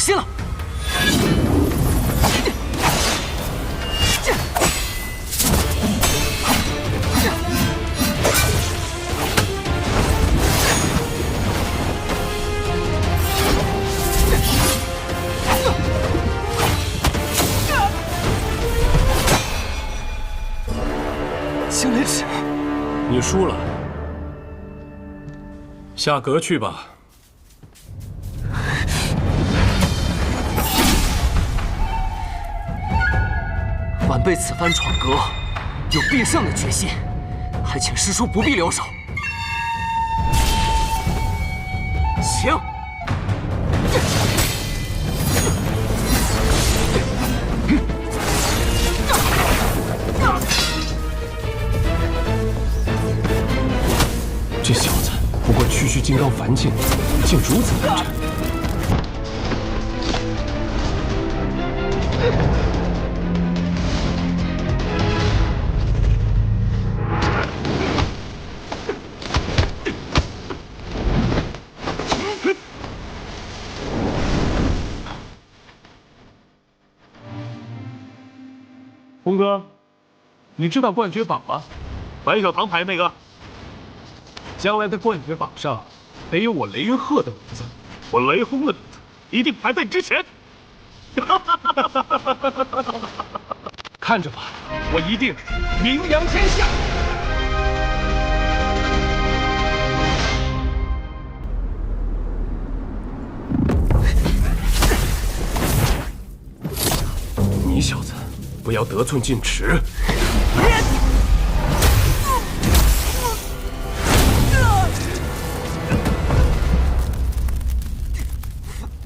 心了！青雷尺，你输了，下阁去吧。 晚辈此番闯阁，有必胜的决心，还请师叔不必留手。请。这小子不过区区金刚凡境，竟如此难缠。 洪哥，你知道冠绝榜吗？白小堂牌那个。将来的冠绝榜上得有我雷云鹤的名字，我雷轰的名字一定排在之前。看着吧，我一定名扬天下。你小子！ 不要得寸进尺！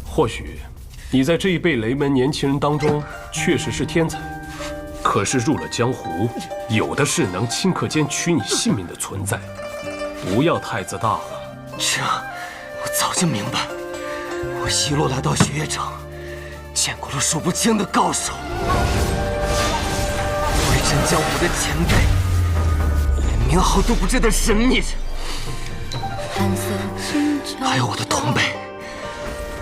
或许你在这一辈雷门年轻人当中确实是天才，可是入了江湖，有的是能顷刻间取你性命的存在。不要太自大了。这我早就明白。我一路来到雪月城，见过了数不清的高手。 威震江湖的前辈，连名号都不知的神秘人，还有我的同辈，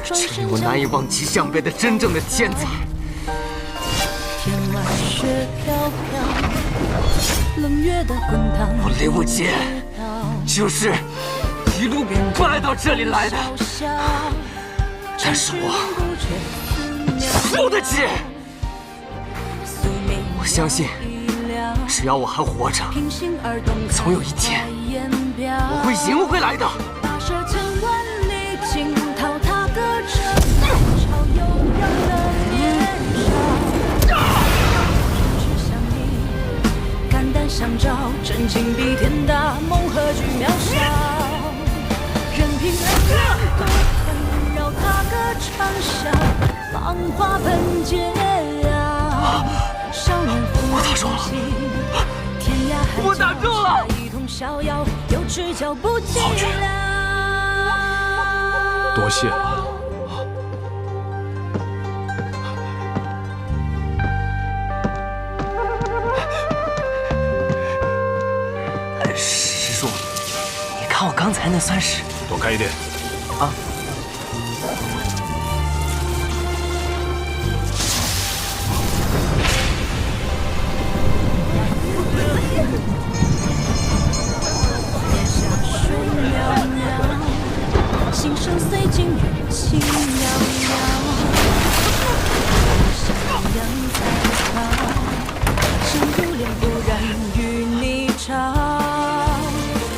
却令我难以望其项背的真正的天才。我雷无极就是一路败到这里来的，但是我输得起。 我相信，只要我还活着，总有一天我会赢回来的。肝胆相照，真情比天大，梦何惧渺小。任凭人多纷扰，踏歌长啸，浪花喷溅。 我打中了！我打中了！好绝！多谢了。师叔，你看我刚才那算是……躲开一点。啊！ 心声随境缘轻渺渺，像阳在飘，心如莲不染与你潮。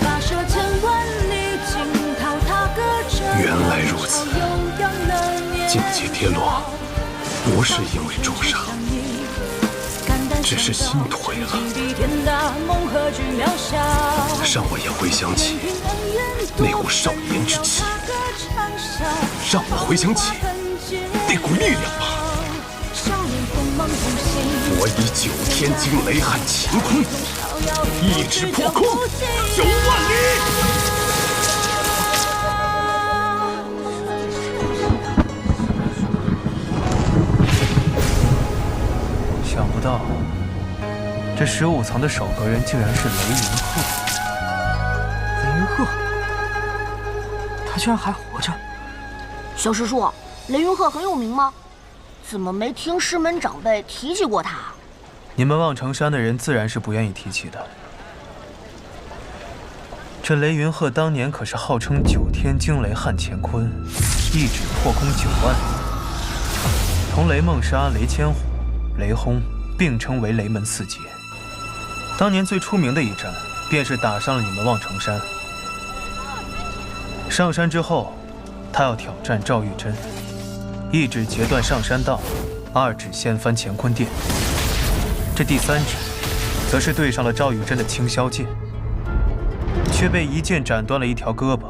跋涉千万里，惊涛踏歌者。原来如此，境界跌落，不是因为重伤，只是心颓了。让我也回想起那股少年之气。 让我回想起那股力量吧！我以9天惊雷撼乾坤，一指破空9万里。想不到，这15层的守阁人竟然是雷云鹤。雷云鹤，他居然还活着！小师叔，雷云鹤很有名吗？怎么没听师门长辈提起过他？你们望城山的人自然是不愿意提起的。这雷云鹤当年可是号称9天惊雷撼乾坤，一指破空9万，同雷梦沙、雷千虎、雷轰并称为雷门4杰。当年最出名的一战，便是打上了你们望城山。上山之后，他要挑战赵玉珍，一指截断上山道，2指掀翻乾坤殿。这第3指，则是对上了赵玉珍的青霄剑，却被一剑斩断了一条胳膊，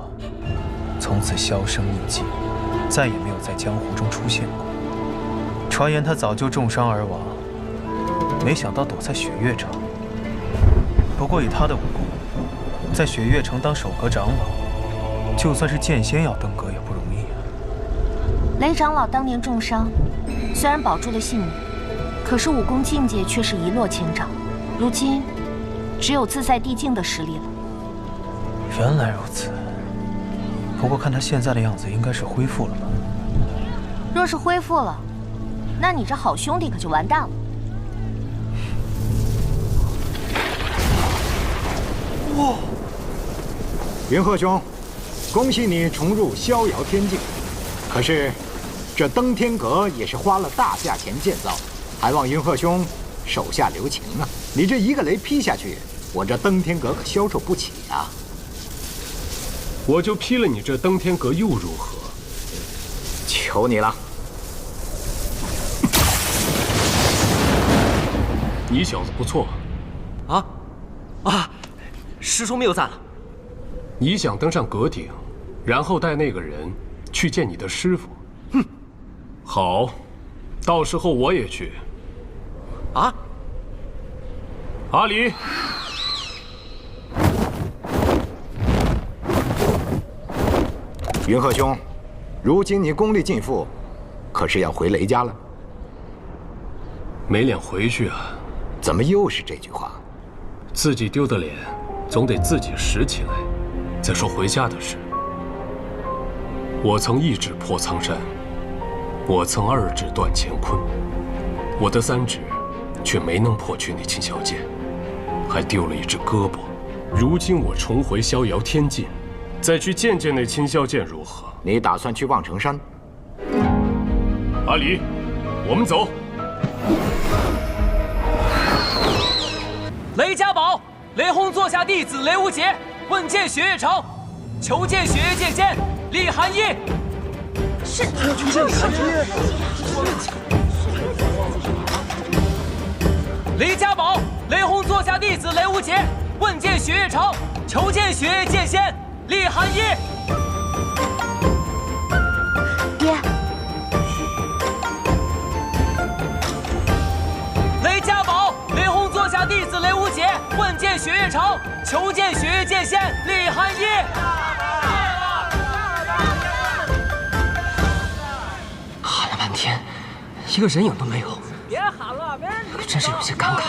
从此销声匿迹，再也没有在江湖中出现过。传言他早就重伤而亡，没想到躲在雪月城。不过以他的武功，在雪月城当守阁长老，就算是剑仙要登阁也不容易啊。雷长老当年重伤，虽然保住了性命，可是武功境界却是一落千丈，如今只有自在地境的实力了。原来如此，不过看他现在的样子，应该是恢复了吧？若是恢复了，那你这好兄弟可就完蛋了。哇！云鹤兄，恭喜你重入逍遥天境。可是，这登天阁也是花了大价钱建造，还望云鹤兄手下留情啊！你这一个雷劈下去，我这登天阁可消受不起啊！我就劈了你这登天阁又如何？求你了！你小子不错。师兄谬赞了。你想登上阁顶，然后带那个人去见你的师傅？哼，好，到时候我也去。啊，阿离。云鹤兄，如今你功力尽复，可是要回雷家了？没脸回去啊！怎么又是这句话？自己丢的脸，总得自己拾起来。再说回家的事，我曾1指破苍山，我曾2指断乾坤，我的3指却没能破去那青霄剑，还丢了一只胳膊。如今我重回逍遥天境，再去见见那青霄剑如何？你打算去望城山？阿离，我们走。雷家宝，雷轰座下弟子雷无节，问剑雪月城，求见雪月剑仙厉寒衣。是。雷家宝，雷轰座下弟子雷无节，问剑雪月城，求见雪月剑仙厉寒衣。爹。雷家宝，雷轰座下弟子雷无节，问剑雪月城，求见雪月剑仙厉寒衣。喊了半天，一个人影都没有，别喊了，别人真是有些尴尬。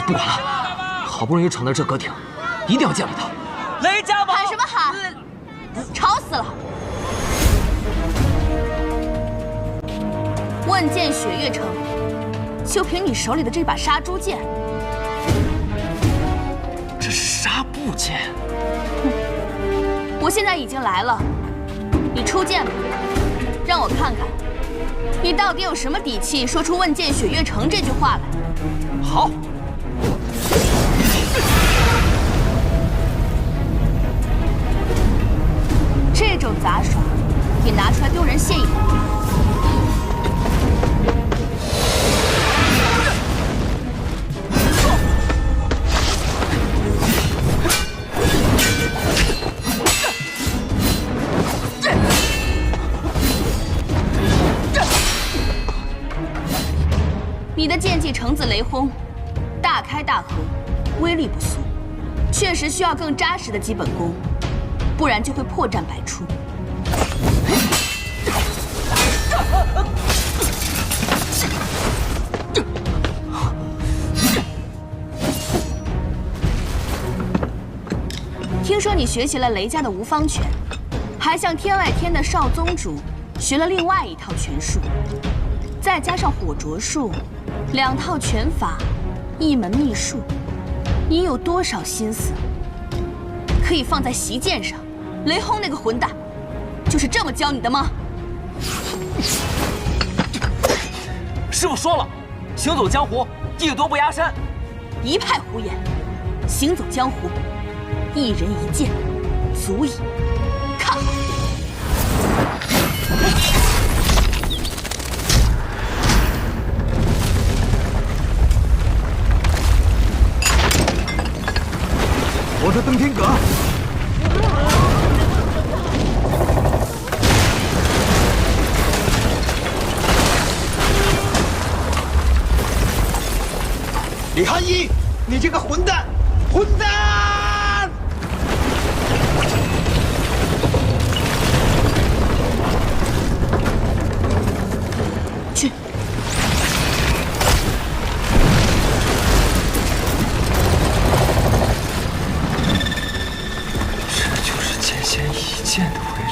不管了，好不容易闯到这阁顶，一定要见了他。雷家宝，喊什么喊？吵死了！问剑雪月城，就凭你手里的这把杀猪剑，这是纱布剑。我现在已经来了，你出剑吧，让我看看，你到底有什么底气说出“问剑雪月城”这句话来。好。这种杂耍，也拿出来丢人现眼。你的剑技橙子雷轰，大开大合，威力不俗，确实需要更扎实的基本功，不然就会破绽百出。听说你学习了雷家的无方拳，还还向天外天的少宗主学了另外一套拳术，再加上火灼术，2套拳法，1门秘术，你有多少心思可以放在席剑上？雷轰那个混蛋，就是这么教你的吗？师傅说了，行走江湖，艺多不压身。一派胡言！行走江湖，一人一剑，足矣。看好！我的登天阁。李寒一，你这个混蛋！混蛋！去！这就是剑仙一剑的威力。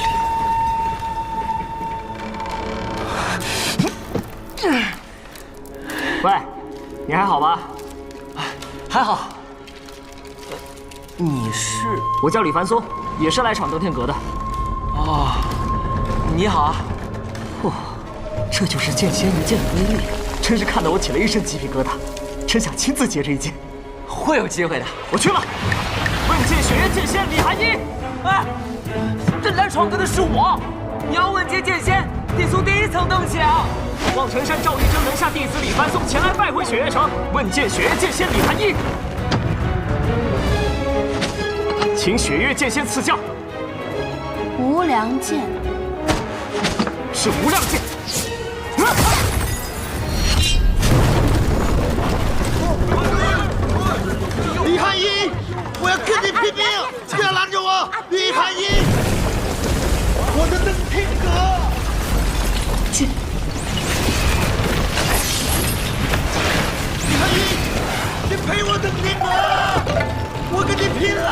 喂，你还好吧？还好。你是？我叫李凡松，也是来闯登天阁的。哦，你好啊。哇，这就是剑仙一剑的威力，真是看得我起了一身鸡皮疙瘩，真想亲自接这一剑。会有机会的，我去了。问剑雪月剑仙李寒一，哎，这来闯阁的是我，你要问剑剑仙，得从第1层登起啊。望尘山赵玉珍门下弟子李凡松前来拜会雪月城，问剑雪月剑仙李寒一。请雪月剑仙赐教。无量剑是无量剑。李寒一，我要跟你拼命！不要拦着我，李寒一！我的登天阁！去！李寒一，你陪我登天阁！我跟你拼了！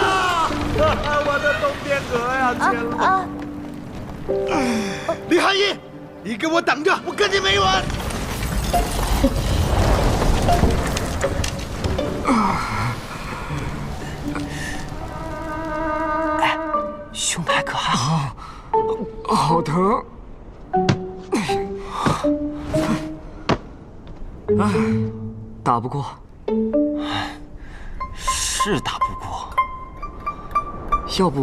我的登天阁呀，天了！李寒一，你给我等着，我跟你没完！哎，兄台可还好？好疼！哎，打不过。是打不过，要不，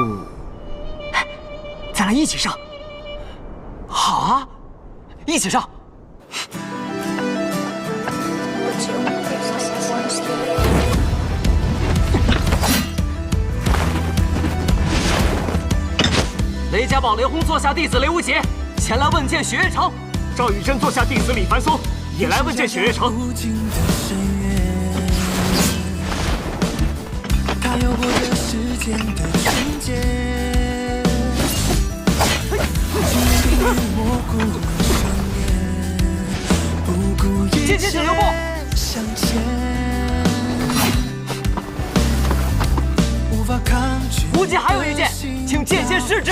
咱俩一起上？好啊，一起上！雷家堡雷轰座下弟子雷无极前来问剑雪月城，赵玉珍座下弟子李凡松也来问剑雪月城。有过这时间的情节，模糊了双眼，不顾一切向前，无法抗拒。无极还有一剑，请剑仙试之。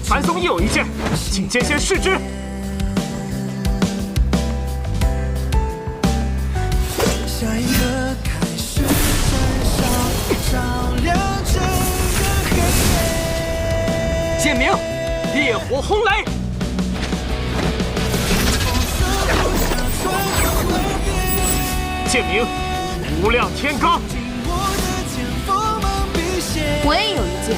樊松亦有一剑，请剑仙试之。下一个开始燃烧，照亮整个黑夜。剑鸣，烈火轰雷。剑鸣，无量天罡。我也有一剑。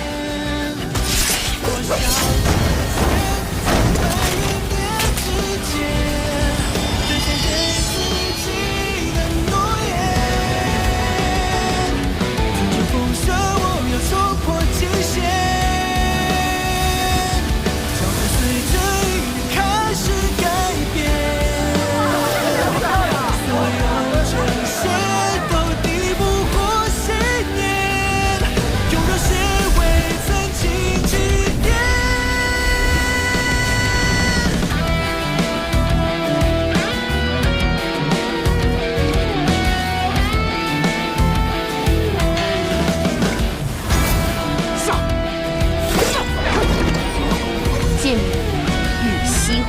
用热血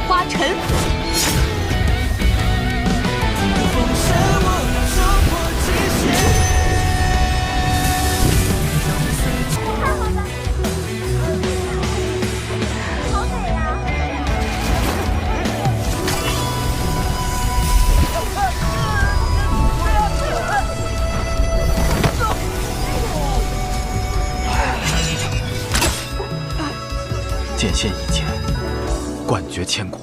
花尘。风扇我冲破极限。好美呀！剑仙一剑，冠绝千古。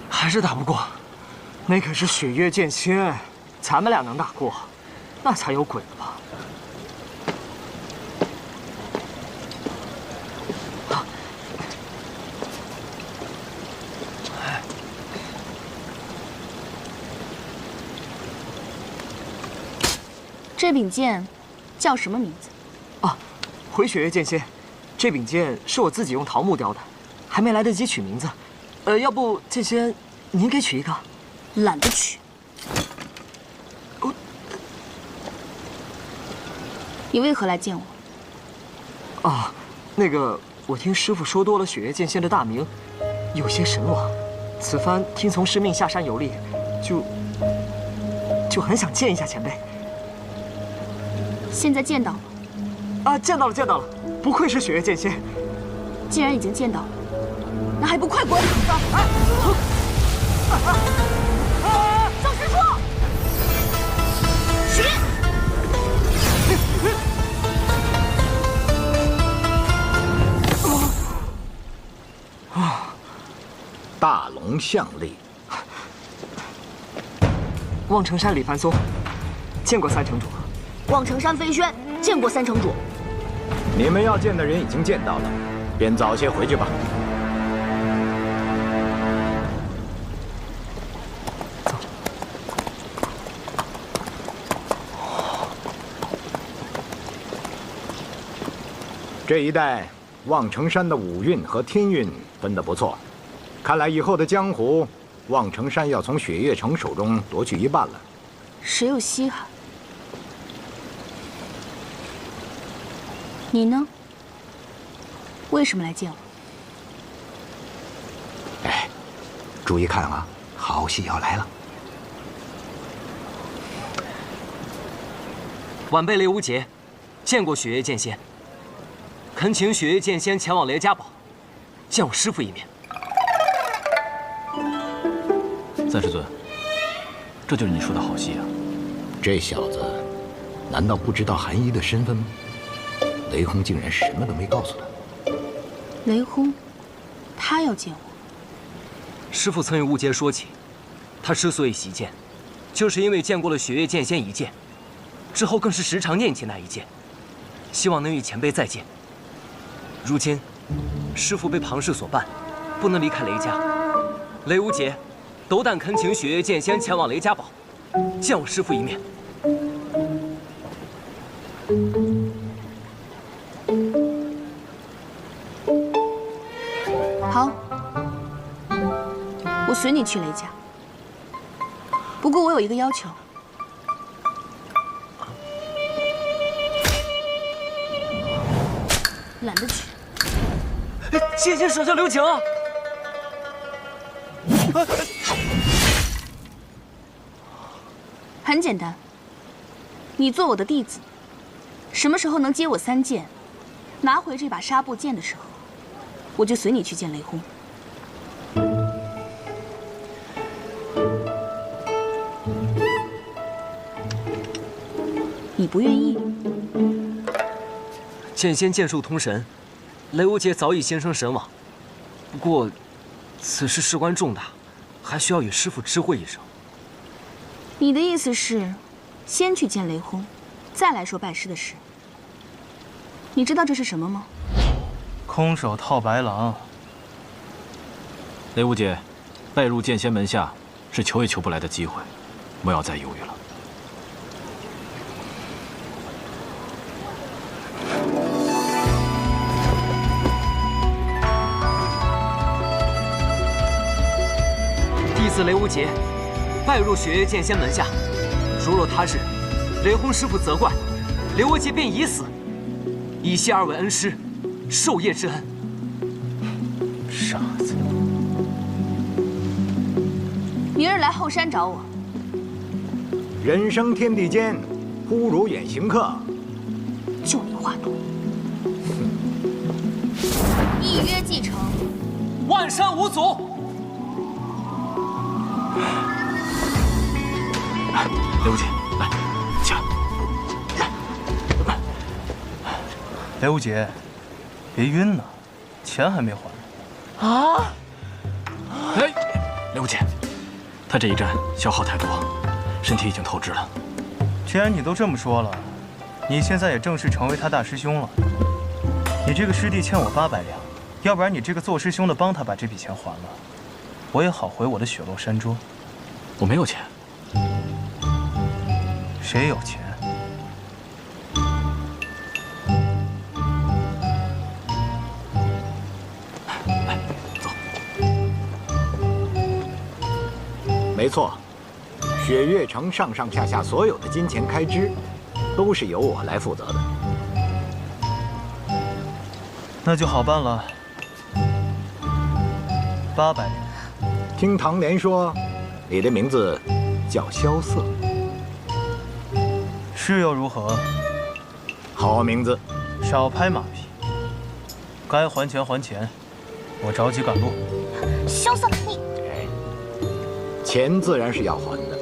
还是打不过，那可是雪月剑仙，咱们俩能打过，那才有鬼了吧？这柄剑叫什么名字？啊，回雪月剑仙，这柄剑是我自己用桃木雕的，还没来得及取名字。要不剑仙您给取一个？懒得取。你为何来见我？啊，那个，我听师傅说多了雪月剑仙的大名，有些神往。此番听从师命下山游历，就很想见一下前辈。现在见到了。啊，见到了，见到了，不愧是雪月剑仙。既然已经见到了，那还不快滚！赵师傅，许大龙相立。望城山李凡松，见过三城主。望城山飞轩，见过三城主。你们要见的人已经见到了，便早些回去吧。走。这一带望城山的五运和天运分得不错，看来以后的江湖，望城山要从雪月城手中夺去一半了。谁有稀罕？你呢？为什么来见我？哎，注意看啊，好戏要来了。晚辈雷无节，见过雪月剑仙，恳请雪月剑仙前往雷家堡，见我师父一面。三师尊，这就是你说的好戏啊！这小子，难道不知道韩一的身份吗？雷轰竟然什么都没告诉他。雷轰，他要见我。师父曾与雾阶说起，他之所以习剑，就是因为见过了雪月剑仙一剑，之后更是时常念起那一剑，希望能与前辈再见。如今，师父被庞氏所绊，不能离开雷家。雷无节，斗胆恳请雪月剑仙前往雷家堡，见我师父一面。好，我随你去雷家。不过我有一个要求。懒得去。剑仙手下留情啊！很简单，你做我的弟子，什么时候能接我3剑，拿回这把纱布剑的时候，我就随你去见雷轰。你不愿意？剑仙剑术通神，雷无节早已心生神往。不过，此事事关重大，还需要与师父知会一声。你的意思是，先去见雷轰，再来说拜师的事。你知道这是什么吗？空手套白狼。雷无节，拜入剑仙门下是求也求不来的机会，不要再犹豫了。弟子雷无节，拜入雪月剑仙门下。如若他日雷轰师傅责怪，雷无节便以死，以谢二位恩师，授业之恩。傻子，明日来后山找我。人生天地间，忽如远行客。就你话多。一约既成，万山无阻。雷无忌，来，起来。雷无忌，别晕呐，钱还没还呢。啊！哎，雷无忌，他这一战消耗太多，身体已经透支了。既然你都这么说了，你现在也正式成为他大师兄了。你这个师弟欠我800两，要不然你这个做师兄的帮他把这笔钱还了，我也好回我的雪落山庄。我没有钱。谁有钱？来，走。没错，雪月城上上下下所有的金钱开支，都是由我来负责的。那就好办了，800两。听唐莲说，你的名字叫萧瑟，是又如何？好名字。少拍马屁。该还钱还钱，我着急赶路。萧瑟，你钱自然是要还的，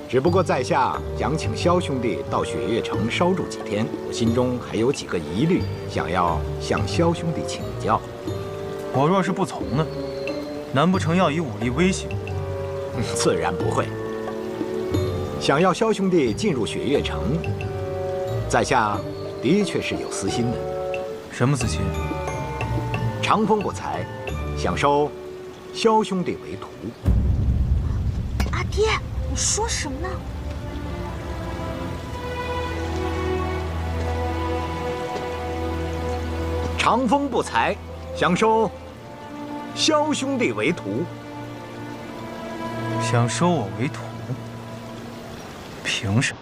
只不过在下想请萧兄弟到雪月城稍住几天，我心中还有几个疑虑，想要向萧兄弟请教。我若是不从呢？难不成要以武力威胁我？自然不会。想要萧兄弟进入雪月城，在下的确是有私心的。什么私心？长风不才，想收萧兄弟为徒。阿爹，你说什么呢？长风不才，想收萧兄弟为徒。想收我为徒？凭什么？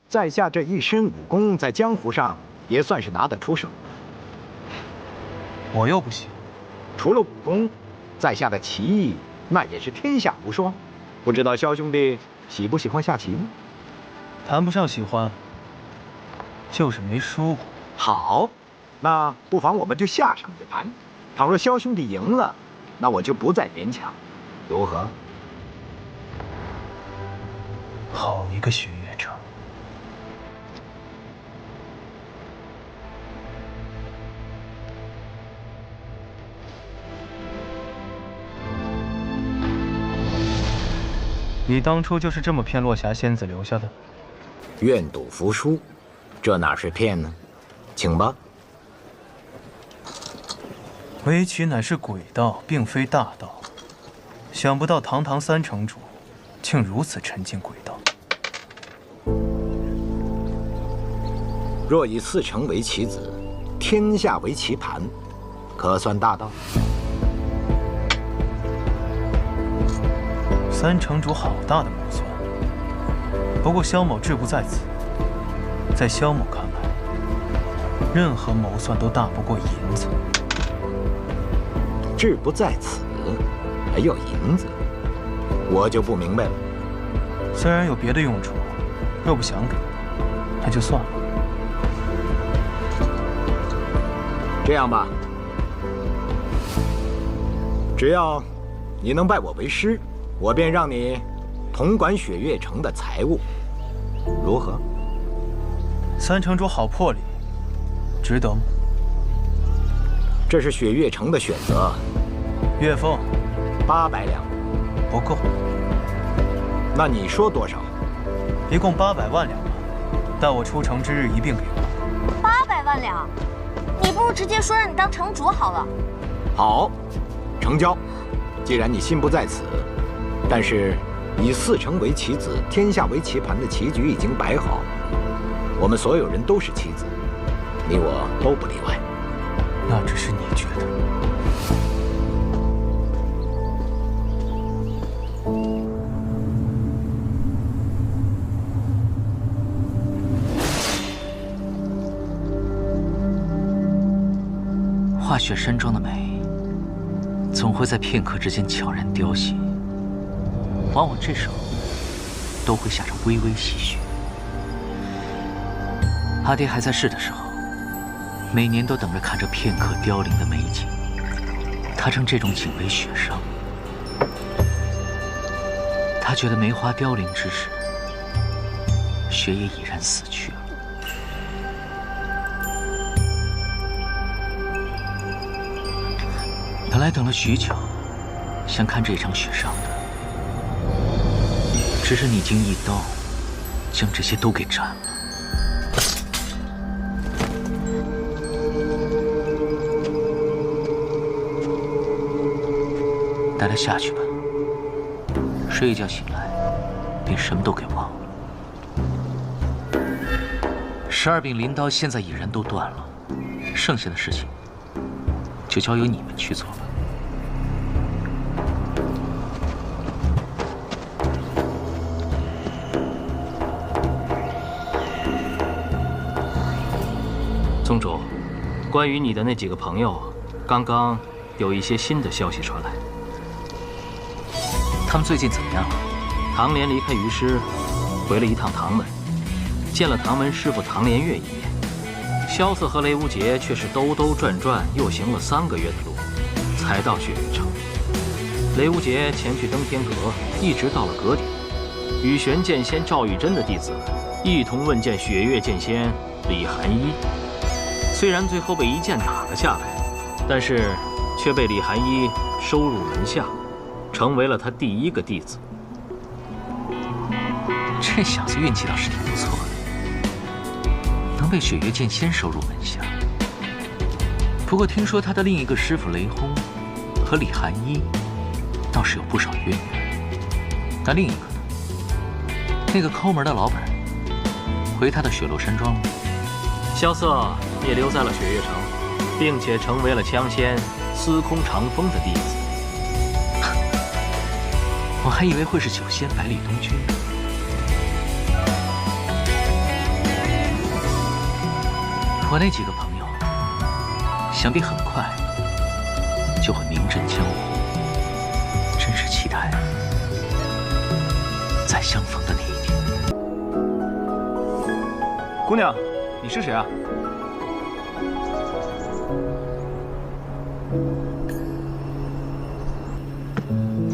在下这一身武功，在江湖上也算是拿得出手。我又不行。除了武功，在下的棋艺那也是天下无双。不知道萧兄弟喜不喜欢下棋呢？谈不上喜欢，就是没输过。好，那不妨我们就下场一盘。倘若萧兄弟赢了，那我就不再勉强，如何？好一个雪月城！你当初就是这么骗落霞仙子留下的？愿赌服输，这哪是骗呢？请吧。围棋乃是鬼道，并非大道。想不到堂堂3城主，竟如此沉浸鬼道。若以4城为棋子，天下为棋盘，可算大道？3城主好大的谋算。不过萧某志不在此，在萧某看来，任何谋算都大不过银子。志不在此，还要银子，我就不明白了。虽然有别的用处，若不想给，那就算了。这样吧，只要你能拜我为师，我便让你统管雪月城的财务，如何？3城主好魄力，值得吗？这是雪月城的选择。月俸800两，不够。那你说多少？一共800万两吧，待我出城之日一并给我。800万两，你不如直接说让你当城主好了。好，成交。既然你心不在此，但是以4城为棋子，天下为棋盘的棋局已经摆好，我们所有人都是棋子，你我都不例外。那只是你觉得。化雪山庄的美，总会在片刻之间悄然凋谢，往往这时候都会下着微微细雪。阿爹还在世的时候，每年都等着看这片刻凋零的美景。他称这种景为雪殇。他觉得梅花凋零之时，雪也已然死去了。本来等了许久，想看这场雪殇的，只是你竟一刀将这些都给斩了。带他下去吧，睡一觉醒来，便什么都给忘了。12柄镰刀现在已然都断了，剩下的事情就交由你们去做吧。宗主，关于你的那几个朋友，刚刚有一些新的消息传来。他们最近怎么样了？唐莲离开于师，回了一趟唐门，见了唐门师傅唐莲月一面。萧瑟和雷无节却是兜兜转转，又行了3个月的路，才到雪月城。雷无节前去登天阁，一直到了阁顶，与玄剑仙赵玉珍的弟子一同问见雪月剑仙李寒一。虽然最后被一剑打了下来，但是却被李寒一收入门下，成为了他第1个弟子。这小子运气倒是挺不错的，能被雪月剑仙收入门下。不过听说他的另一个师傅雷轰和李寒一倒是有不少渊源。那另一个呢？那个抠门的老板回他的雪落山庄了。萧瑟也留在了雪月城，并且成为了枪仙司空长风的弟子。我还以为会是九仙百里东君。我那几个朋友，想必很快就会名震江湖，真是期待再相逢的那一天。姑娘，你是谁啊？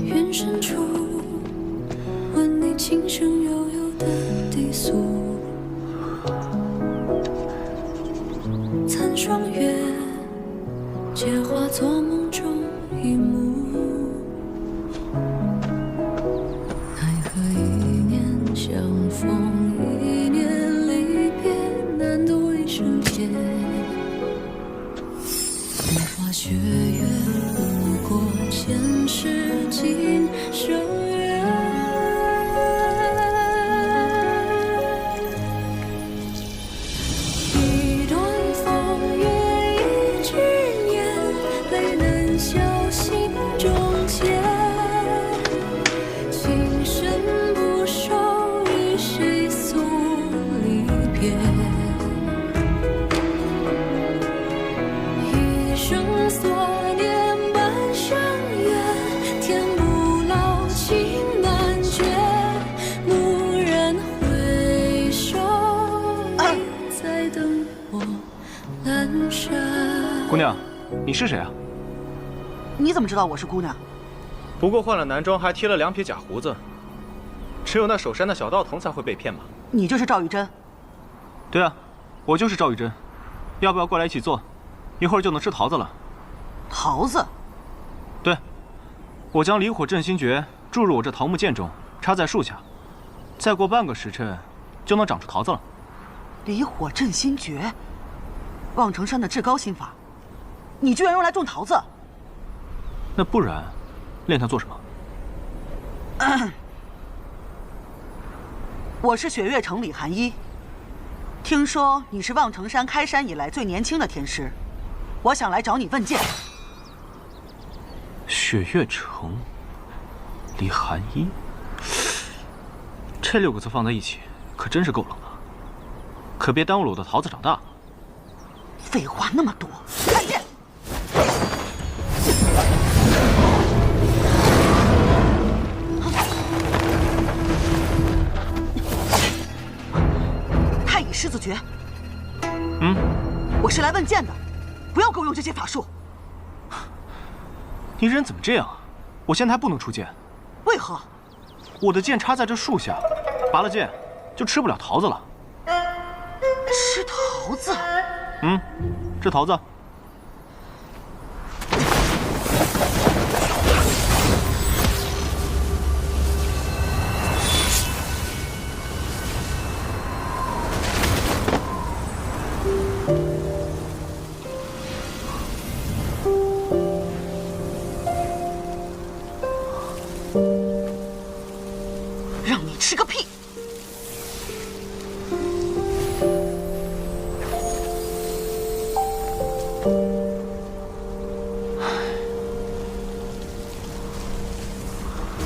云深处，闻你轻声悠悠的低诉。残霜月，皆化作梦中一幕。奈何一年相逢，一年离别，难渡一生劫。风花雪月，不过前世今生缘。一段风月，一执念，泪能消心中结。情深不寿，与谁诉离别？一生所念半生缘，天不老，情难绝，蓦然回首，你在灯火阑珊。姑娘，你是谁啊？你怎么知道我是姑娘？不过换了男装，还贴了2撇假胡子，只有那守山的小道童才会被骗吧？你就是赵玉珍。对啊，我就是赵玉珍。要不要过来一起做？一会儿就能吃桃子了。桃子？对，我将离火镇心诀注入我这桃木剑中，插在树下，再过半个时辰，就能长出桃子了。离火镇心诀，望城山的至高心法，你居然用来种桃子？那不然，练它做什么？我是雪月城李寒一，听说你是望城山开山以来最年轻的天师，我想来找你问剑。雪月城，李寒一，这6个字放在一起，可真是够冷啊！可别耽误了我的桃子长大。废话那么多，看剑！我是来问剑的，不要给我用这些法术。你人怎么这样啊？我现在还不能出剑。为何？我的剑插在这树下，拔了剑就吃不了桃子了。吃桃子？吃桃子。让你吃个屁！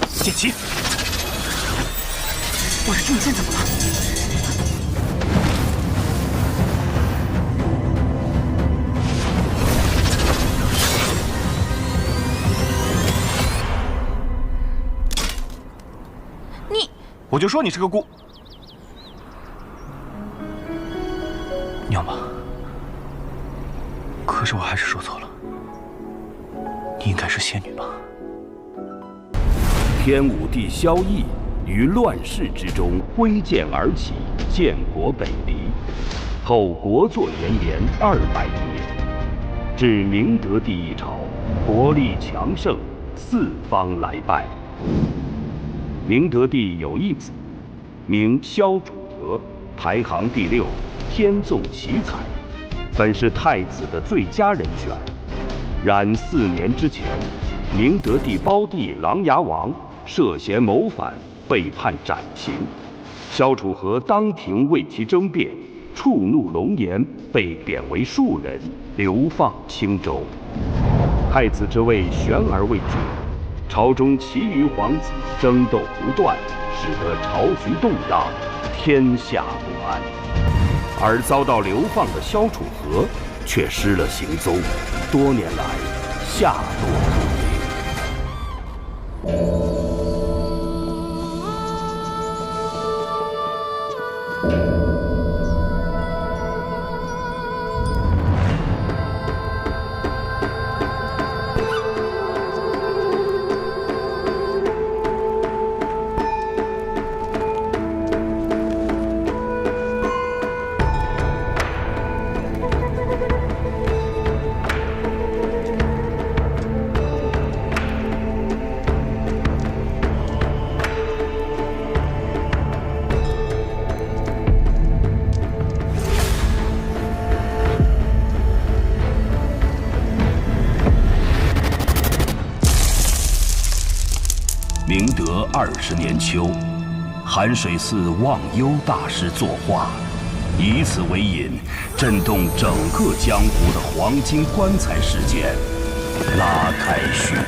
剑起！我的重剑怎么了？我就说你是个姑娘吧。可是我还是说错了，你应该是仙女吧？天武帝萧绎于乱世之中挥剑而起，建国北离，后国祚元年201年，至明德帝一朝，国力强盛，四方来拜。明德帝有一子，名萧楚河，排行第6，天纵奇才，本是太子的最佳人选。然4年之前，明德帝胞弟琅琊王涉嫌谋反，被判斩刑。萧楚河当庭为其争辩，触怒龙颜，被贬为庶人，流放青州。太子之位悬而未决。朝中其余皇子争斗不断，使得朝局动荡，天下不安。而遭到流放的萧楚河却失了行踪，多年来下落不明。明德20年秋，寒水寺忘忧大师作画，以此为引，震动整个江湖的黄金棺材事件拉开序幕。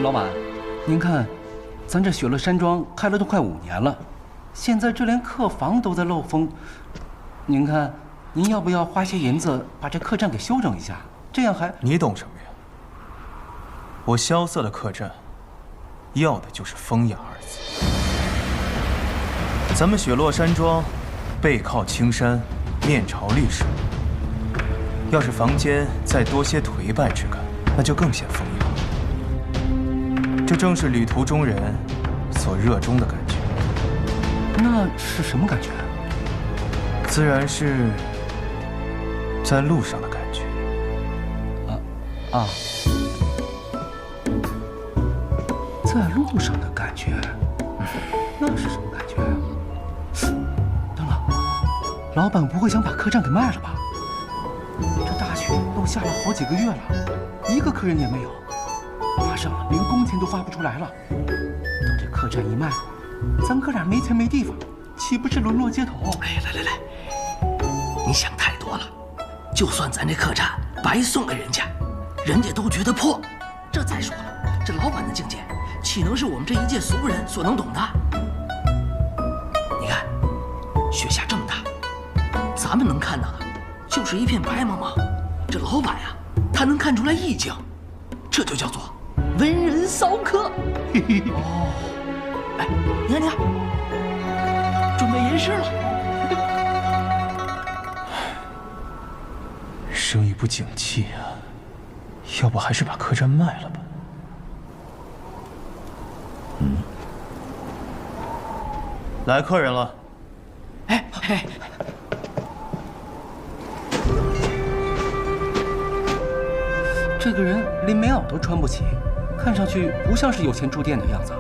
老板，您看，咱这雪乐山庄开了都快5年了，现在这连客房都在漏风。您看，您要不要花些银子把这客栈给修整一下？这样还……你懂什么呀？我萧瑟的客栈，要的就是风雅2字。咱们雪落山庄，背靠青山，面朝历史。要是房间再多些颓败之感，那就更显风雅。这正是旅途中人所热衷的感觉。那是什么感觉？自然是在路上的感觉。在路上的感觉，那是什么感觉？等等，老板不会想把客栈给卖了吧？这大雪都下了好几个月了，一个客人也没有，马上连工钱都发不出来了。等这客栈一卖，咱哥俩没钱没地方，岂不是沦落街头？哎，来，你想太多了。就算咱这客栈白送给人家，人家都觉得破。这再说了，这老板的境界，岂能是我们这一介俗人所能懂的？你看，雪下这么大，咱们能看到的，就是一片白茫茫。这老板呀，他能看出来意境，这就叫做文人骚客。哦，哎，你看，准备吟诗了。生意不景气啊，要不还是把客栈卖了吧。来客人了。哎，这个人连棉袄都穿不起，看上去不像是有钱住店的样子。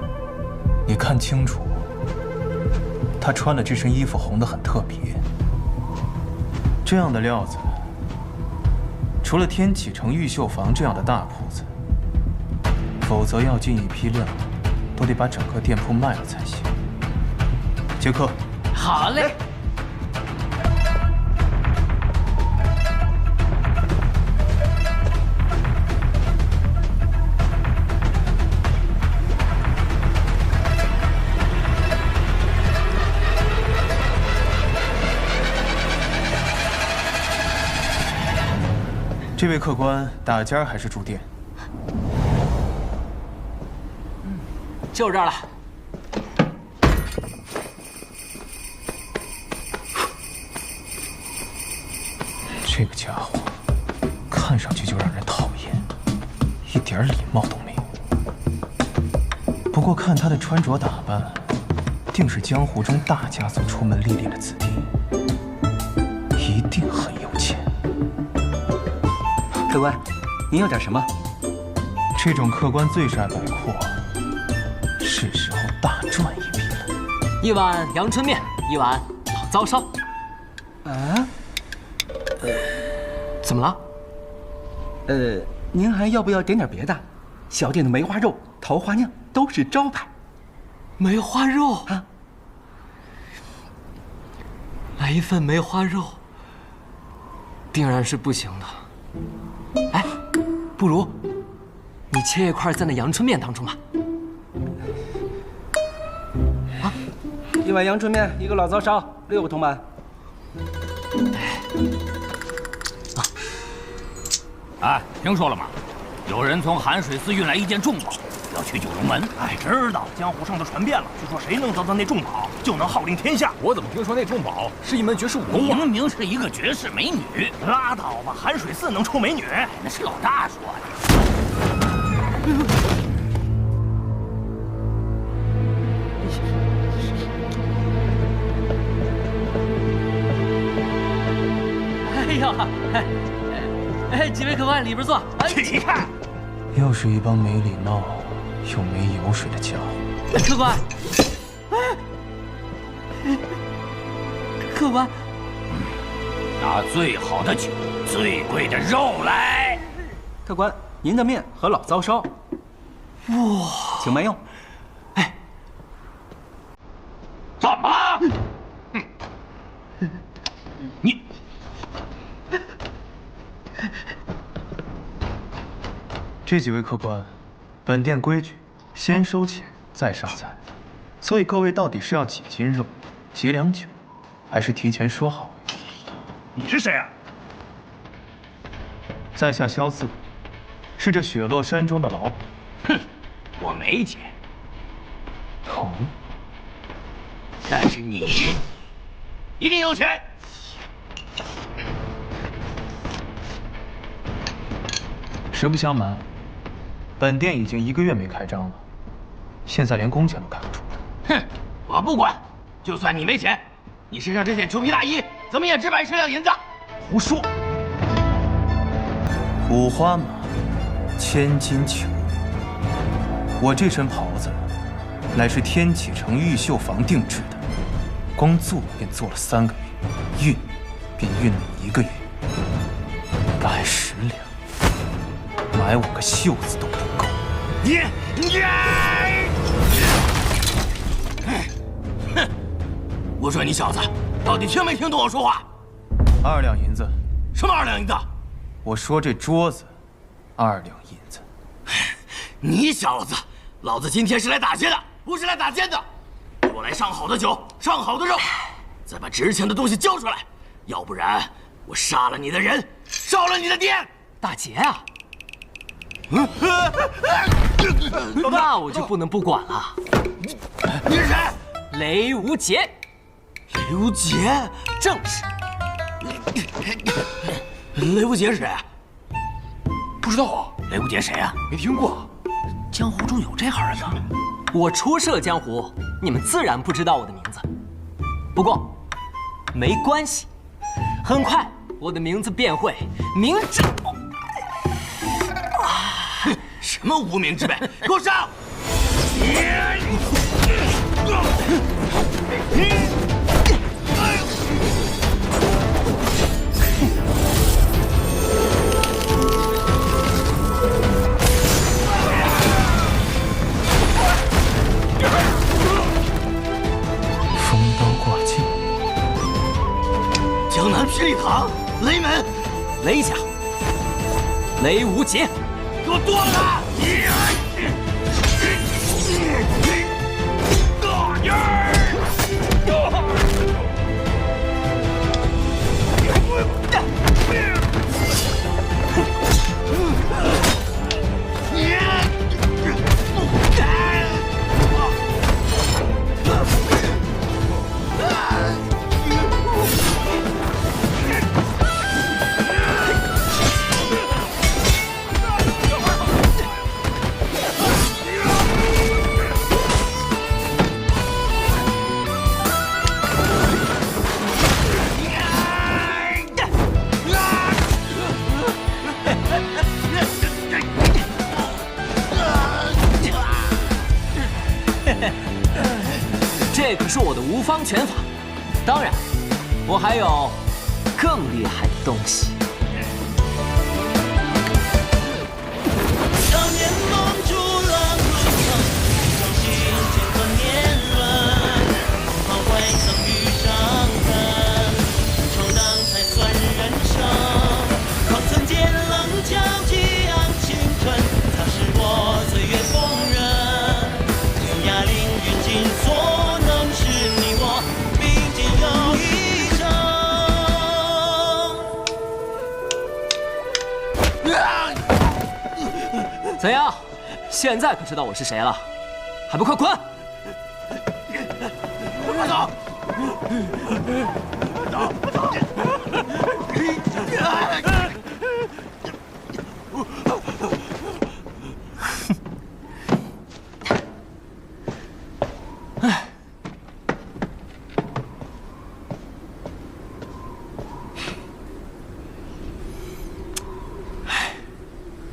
你看清楚，他穿的这身衣服红得很特别。这样的料子，除了天启城玉秀坊这样的大铺子，否则要进一批料，都得把整个店铺卖了才行。接客。好嘞。这位客官打尖还是住店？就这儿了。这个家伙看上去就让人讨厌，一点礼貌都没有。不过看他的穿着打扮，定是江湖中大家族出门历练的子弟，一定很有钱。客官，您要点什么？这种客官最是爱摆阔，是时候大赚一笔了。一碗阳春面，一碗老糟烧。啊？怎么了？您还要不要点点别的？小店的梅花肉、桃花酿都是招牌。梅花肉啊！来一份梅花肉，定然是不行的。哎，不如你切一块在那阳春面当中吧。啊，一碗阳春面，一个老糟烧，6个铜板。哎，听说了吗？有人从寒水寺运来一件重宝，要去九龙门。哎，知道，江湖上的传遍了，据说谁能得到那重宝，就能号令天下。我怎么听说那重宝是一门绝世武功啊？明明是一个绝世美女。拉倒吧，寒水寺能出美女？那是老大说的。哎呀，哎，几位客官里边坐。去看，又是一帮没礼貌又没油水的家伙。客官，客官，拿最好的酒、最贵的肉来。客官，您的面和老糟烧。哇，请慢用。哎，怎么了？你。这几位客官，本店规矩，先收钱再上菜，所以各位到底是要几斤肉、几两酒，还是提前说好？你是谁啊？在下萧四，是这雪落山庄的老板。哼，我没钱。哦，但是你一定有钱。实不相瞒，本店已经1个月没开张了，现在连工钱都开不出。我不管，就算你没钱，你身上这件裘皮大衣怎么也值110两银子。胡说！五花马，千金裘。我这身袍子，乃是天启城玉绣坊定制的，光做便做了3个月，运便运了1个月，110两，买我个袖子都不够。你，哼！我说你小子，到底听没听懂我说话？2两银子。什么2两银子？我说这桌子，2两银子。你小子，老子今天是来打劫的，不是来打奸的。给我来上好的酒，上好的肉，再把值钱的东西交出来，要不然我杀了你的人，烧了你的店。打劫啊！那我就不能不管了。你是谁？雷无杰。雷无杰？正是。雷无杰是谁啊？不知道啊。雷无杰谁啊？没听过。江湖中有这行人呢。我初涉江湖，你们自然不知道我的名字。不过，没关系，很快我的名字便会明智。什么无名之辈，给我上！风刀挂镜，江南霹雳堂，雷门，雷家，雷无杰，给我剁了他！这可是我的无方拳法，当然，我还有更厉害的东西。少年梦逐浪入场，伤心间断年轮，好坏曾遇上分，闯荡才算人生。狂曾见棱角激昂青春，它是我岁月风刃。天涯凌云尽所。怎样？现在可知道我是谁了？还不快滚！快走！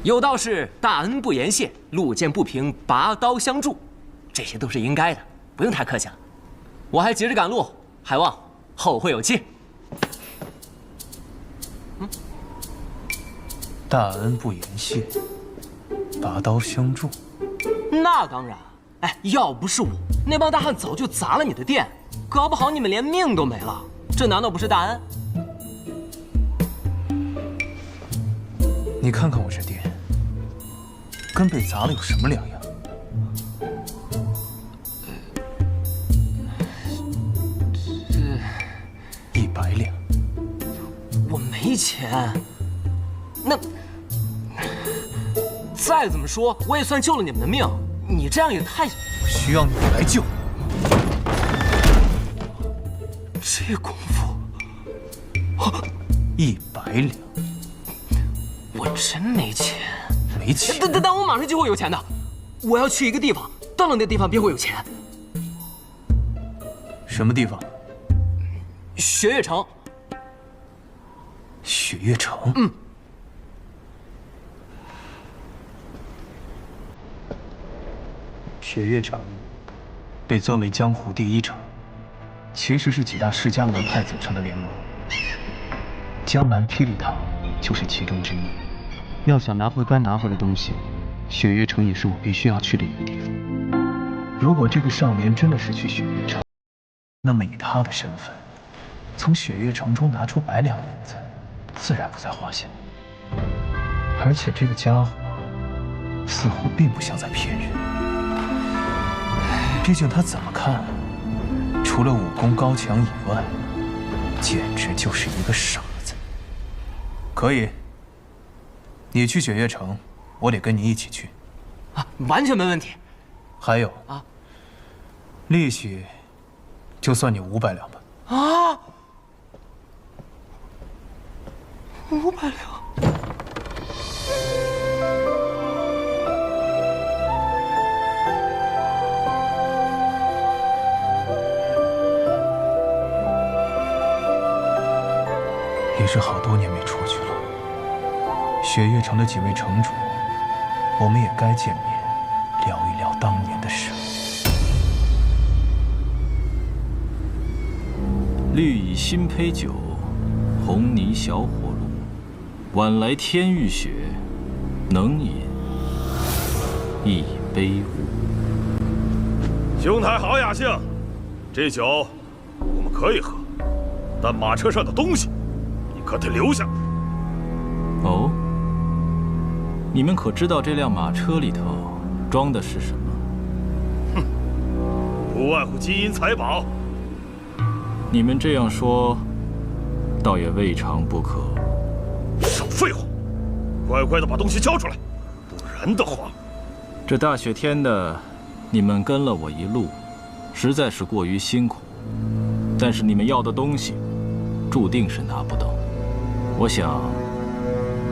有道是大恩不言谢，路见不平拔刀相助，这些都是应该的，不用太客气了。我还急着赶路，还望后会有期。大恩不言谢，拔刀相助。那当然，哎，要不是我，那帮大汉早就砸了你的店，搞不好你们连命都没了。这难道不是大恩？你看看我这店，跟被砸了有什么两样？100两。我没钱。那再怎么说，我也算救了你们的命。你这样也太……我需要你来救。这功夫，100两。我真没钱。没钱？但我马上就会有钱的。我要去一个地方，到了那地方便会有钱。什么地方？雪月城。雪月城？嗯。雪月城被尊为江湖第一城，其实是几大世家门派组成的联盟。江南霹雳堂就是其中之一。要想拿回该拿回的东西，雪月城也是我必须要去的一个地方。如果这个少年真的是去雪月城，那么以他的身份，从雪月城中拿出100两银子，自然不在话下。而且这个家伙似乎并不像在骗人，毕竟他怎么看，除了武功高强以外，简直就是一个傻子。可以，你去雪月城，我得跟你一起去。啊，完全没问题。还有啊，利息就算你500两吧。啊，500两。也是好多年没出去了。雪月城的几位城主，我们也该见面，聊一聊当年的事。绿蚁新醅酒，红泥小火炉。晚来天欲雪，能饮一杯无？兄台好雅兴，这酒我们可以喝，但马车上的东西你可得留下。哦，你们可知道这辆马车里头装的是什么？哼，不外乎金银财宝。你们这样说，倒也未尝不可。少废话，乖乖的把东西交出来，不然的话，这大雪天的，你们跟了我一路，实在是过于辛苦。但是你们要的东西，注定是拿不到。我想，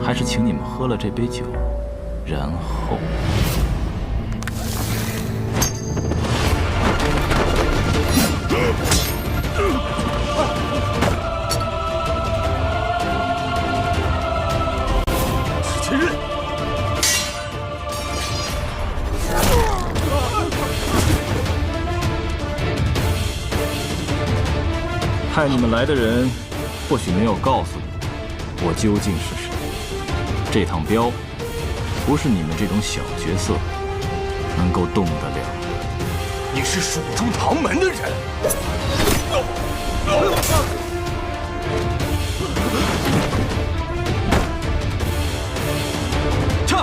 还是请你们喝了这杯酒，然后。今日，派你们来的人，或许没有告诉你我究竟是谁。这趟镖，不是你们这种小角色能够动得了。你是蜀中唐门的人。撤！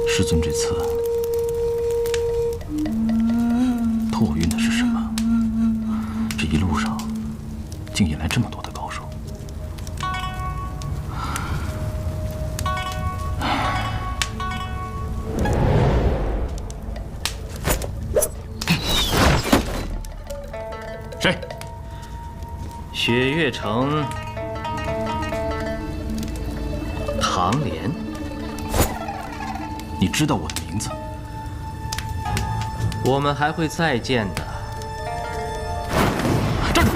师尊这次托我运的是什么？这一路上竟引来这么多的高手。谁？雪月城唐莲。你知道我的名字？我们还会再见的。站住！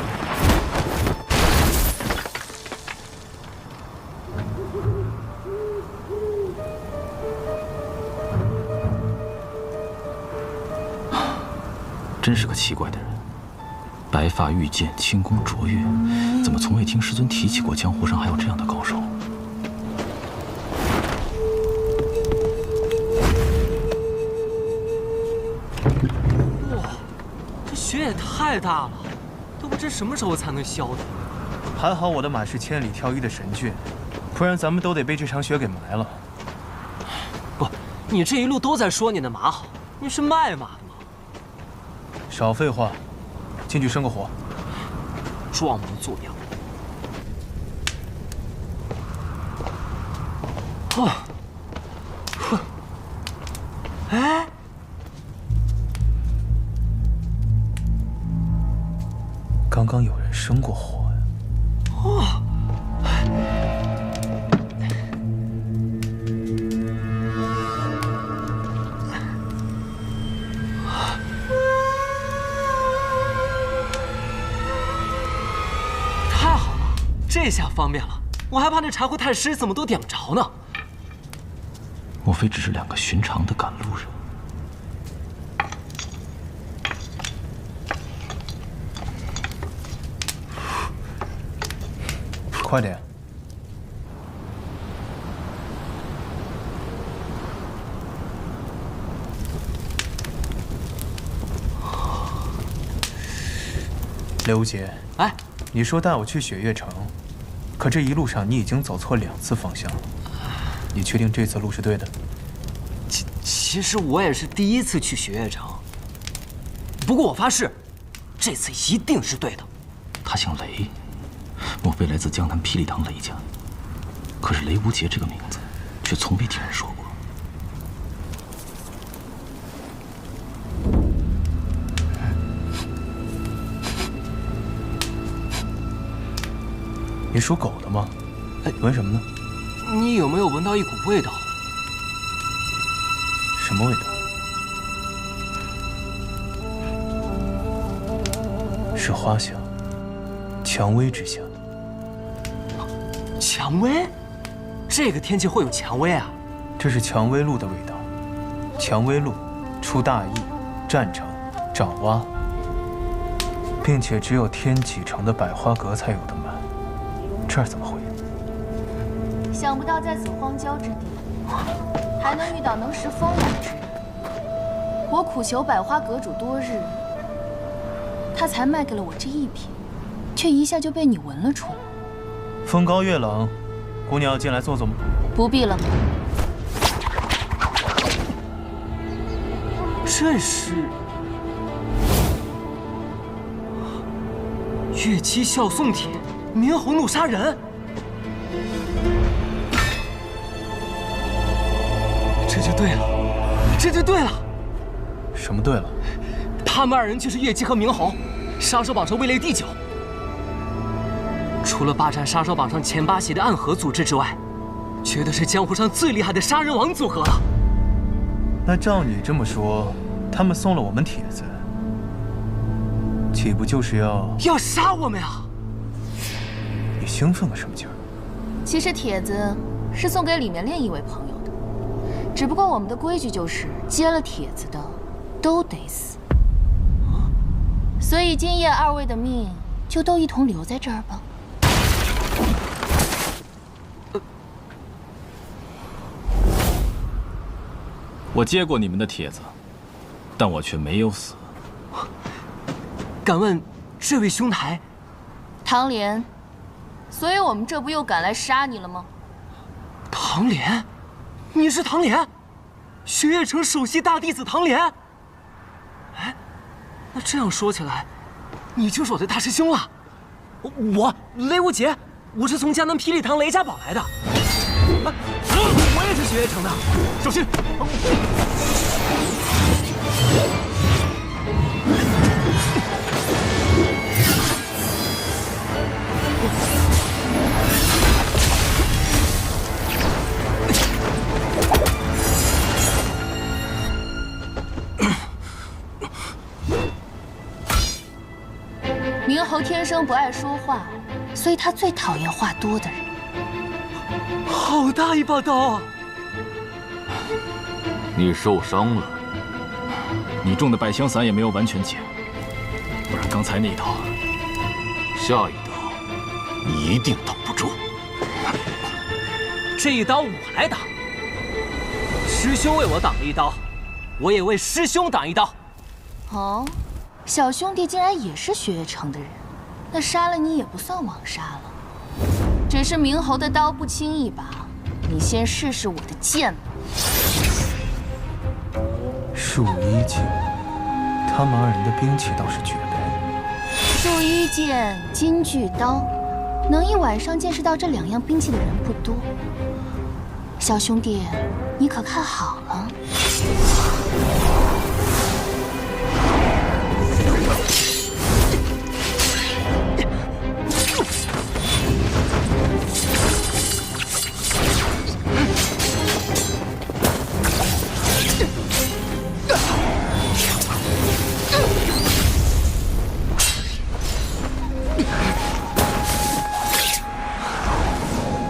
真是个奇怪的人，白发御剑，轻功卓越，怎么从未听师尊提起过江湖上还有这样的高手？雪也太大了，都不知什么时候才能消的。还好我的马是千里挑一的神骏，不然咱们都得被这场雪给埋了。不，你这一路都在说你的马好，你是卖马的吗？少废话，进去生个火。装模作样。哦，哼，哎，刚刚有人生过火呀。哦。 这下方便了，我还怕那柴火太湿，怎么都点不着呢。莫非只是2个寻常的赶路人？快点！刘无节，哎，你说带我去雪月城。 可这一路上你已经走错2次方向了，你确定这次路是对的？其实我也是第1次去雪月城，不过我发誓，这次一定是对的。他姓雷，莫非来自江南霹雳堂雷家？可是雷无节这个名字，却从未听人说过。你属狗的吗？哎，闻什么呢？你有没有闻到一股味道？什么味道？是花香，蔷薇之香。蔷薇？这个天气会有蔷薇啊？这是蔷薇露的味道。蔷薇露出大邑、占城、爪哇，并且只有天启城的百花阁才有的卖。 这儿怎么会？想不到在此荒郊之地，还能遇到能识风雅之人。我苦求百花阁主多日，他才卖给了我这1瓶，却一下就被你闻了出来。风高月冷，姑娘要进来坐坐吗？不必了。这是月姬笑送帖。 明侯怒杀人，这就对了，这就对了。什么对了？他们2人就是月姬和明侯，杀手榜上位列第9。除了霸占杀手榜上前8席的暗河组织之外，绝对是江湖上最厉害的杀人王组合了。那照你这么说，他们送了我们帖子，岂不就是要杀我们呀？ 你兴奋个什么劲儿？其实帖子是送给里面另一位朋友的，只不过我们的规矩就是接了帖子的都得死，所以今夜2位的命就都一同留在这儿吧。我接过你们的帖子，但我却没有死。敢问这位兄台？唐莲。 所以我们这不又赶来杀你了吗？唐莲，你是唐莲，雪月城首席大弟子唐莲。哎，那这样说起来，你就是我的大师兄了。我雷无节，我是从江南霹雳堂雷家堡来的。我也是雪月城的，小心！明侯天生不爱说话，所以他最讨厌话多的人。好大一把刀啊！你受伤了，你中的百香散也没有完全解，不然刚才那一刀，下一刀你一定挡不住。这一刀我来挡，师兄为我挡了一刀，我也为师兄挡一刀。哦。 小兄弟竟然也是雪月城的人，那杀了你也不算枉杀了。只是明侯的刀不轻一把，你先试试我的剑吧。树衣镜，他们二人的兵器倒是绝配。素衣剑、金具刀，能一晚上见识到这2样兵器的人不多。小兄弟，你可看好了。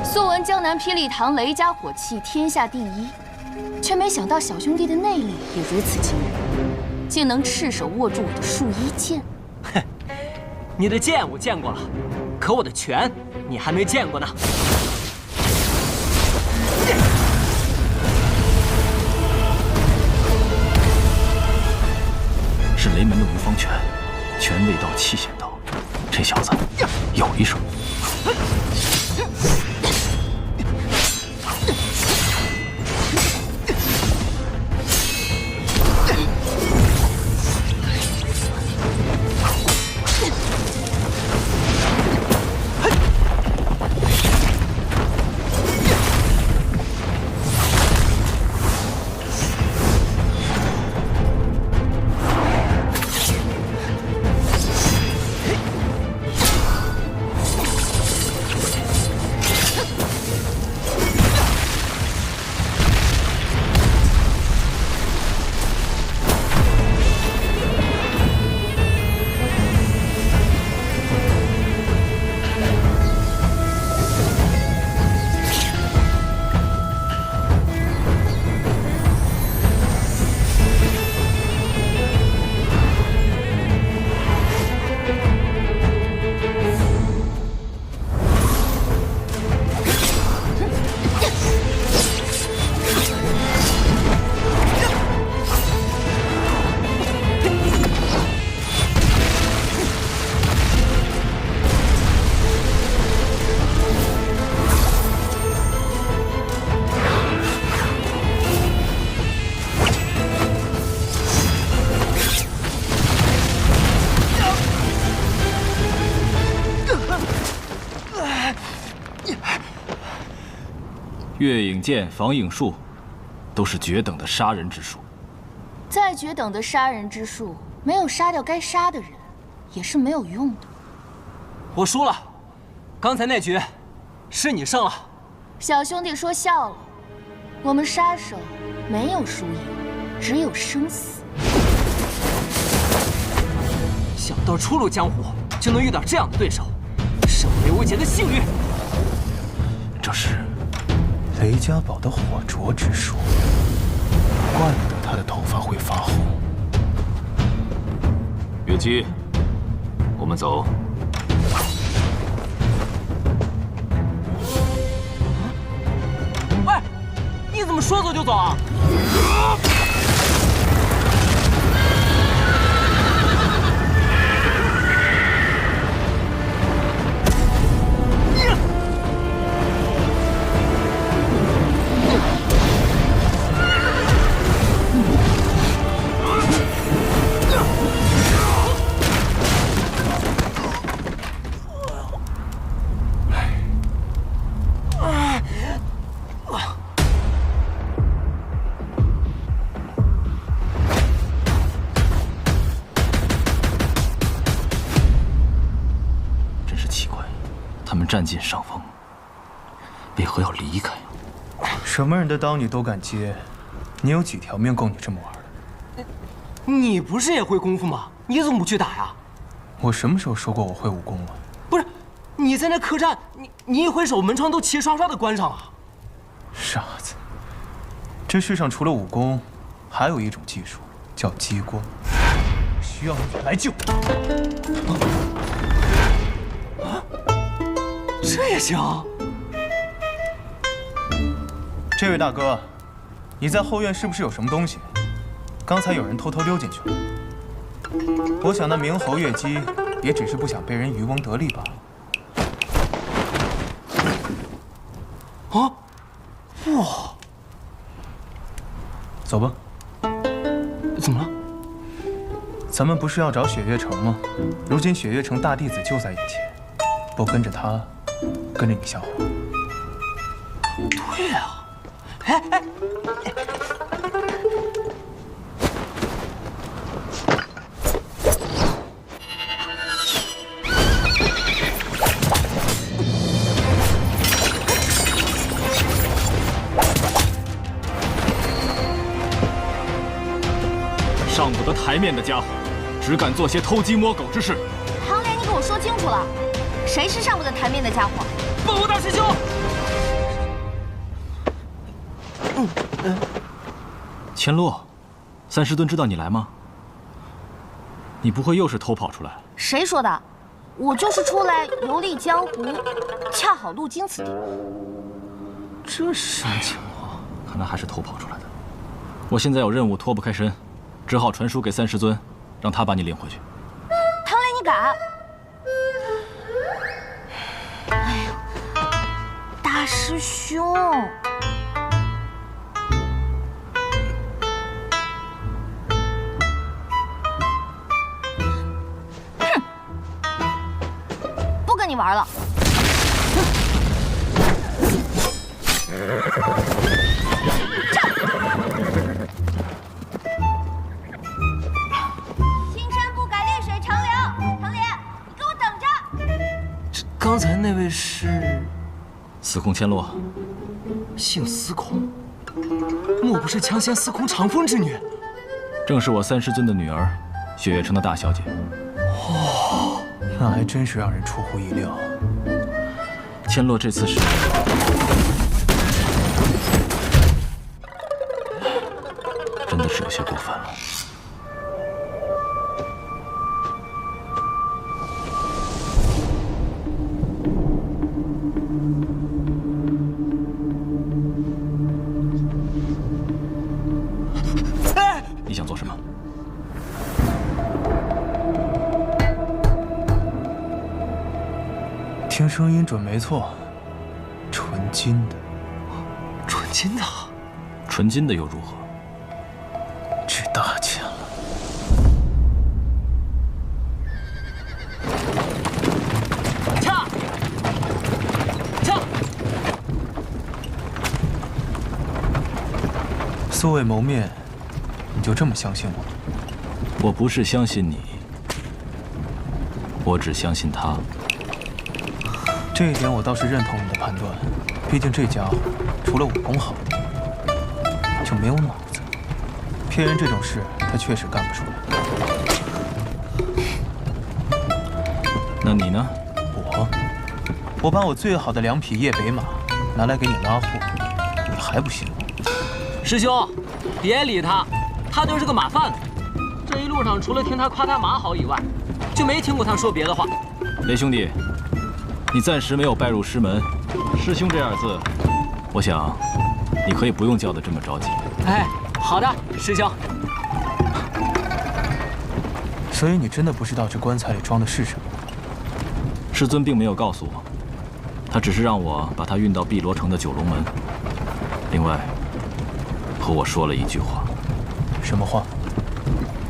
素闻江南霹雳堂雷家火器天下第一，却没想到小兄弟的内力也如此惊人，竟能赤手握住我的素衣剑。哼，你的剑我见过了，可我的拳你还没见过呢。是雷门的无方拳，拳未到，气先到。这小子有一手。月影剑、防影术，都是绝等的杀人之术。再绝等的杀人之术，没有杀掉该杀的人，也是没有用的。我输了，刚才那局是你胜了。小兄弟说笑了，我们杀手没有输赢，只有生死。想到初入江湖就能遇到这样的对手，是我雷无节的幸运。这是雷家宝的火灼之术，怪不得他的头发会发红。月姬，我们走。喂，你怎么说走就走啊？占尽上风，为何要离开？什么人的刀你都敢接，你有几条命够你这么玩的？你不是也会功夫吗？你怎么不去打呀？我什么时候说过我会武功了？不是，你在那客栈，你一挥手，门窗都齐刷刷的关上啊！傻子，这世上除了武功，还有一种技术叫激光，需要你来救。这也行。这位大哥，你在后院是不是有什么东西？刚才有人偷偷溜进去了。我想那明侯月姬也只是不想被人渔翁得利罢了。啊！哇！走吧。怎么了？走。咱们不是要找雪月城吗？如今雪月城大弟子就在眼前，不跟着他，跟着你像话？对啊，哎，上不得台面的家伙，只敢做些偷鸡摸狗之事。唐莲，你给我说清楚了，谁是上不得台面的家伙？报告大师兄。千洛，三师尊知道你来吗？你不会又是偷跑出来？谁说的？我就是出来游历江湖，恰好路经此地。这是什么情况？看来还是偷跑出来的。我现在有任务脱不开身，只好传书给三师尊，让他把你领回去。唐莲，你敢？哎呦，大师兄！哼，不跟你玩了。刚才那位是司空千洛，姓司空，莫不是强仙司空长风之女？正是我三师尊的女儿，雪月城的大小姐。哦，那还真是让人出乎意料。千洛这次是真的是有些过分了。你想做什么？听声音准没错，纯金的。纯金的？纯金的又如何？值大钱了。恰！素未谋面，你就这么相信我？我不是相信你，我只相信他。这一点我倒是认同你的判断，毕竟这家伙除了武功好，就没有脑子。骗人这种事，他确实干不出来。那你呢？我把我最好的2匹夜北马拿来给你拉货，你还不信我？师兄，别理他，他就是个马贩子。这一路上除了听他夸他马好以外，就没听过他说别的话。雷兄弟，你暂时没有拜入师门，师兄这2字，我想你可以不用叫得这么着急。哎，好的，师兄。所以你真的不知道这棺材里装的是什么？师尊并没有告诉我，他只是让我把它运到碧罗城的九龙门。另外，和我说了一句话。什么话？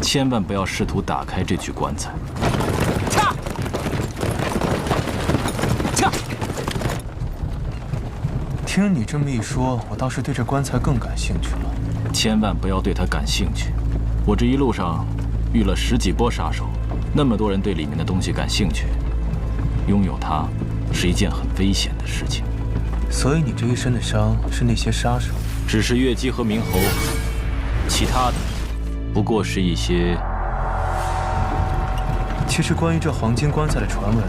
千万不要试图打开这具棺材。听你这么一说，我倒是对这棺材更感兴趣了。千万不要对它感兴趣。我这一路上遇了10几波杀手，那么多人对里面的东西感兴趣，拥有它是一件很危险的事情。所以你这一身的伤是那些杀手？只是月姬和明侯，其他的不过是一些……其实关于这黄金棺材的传闻，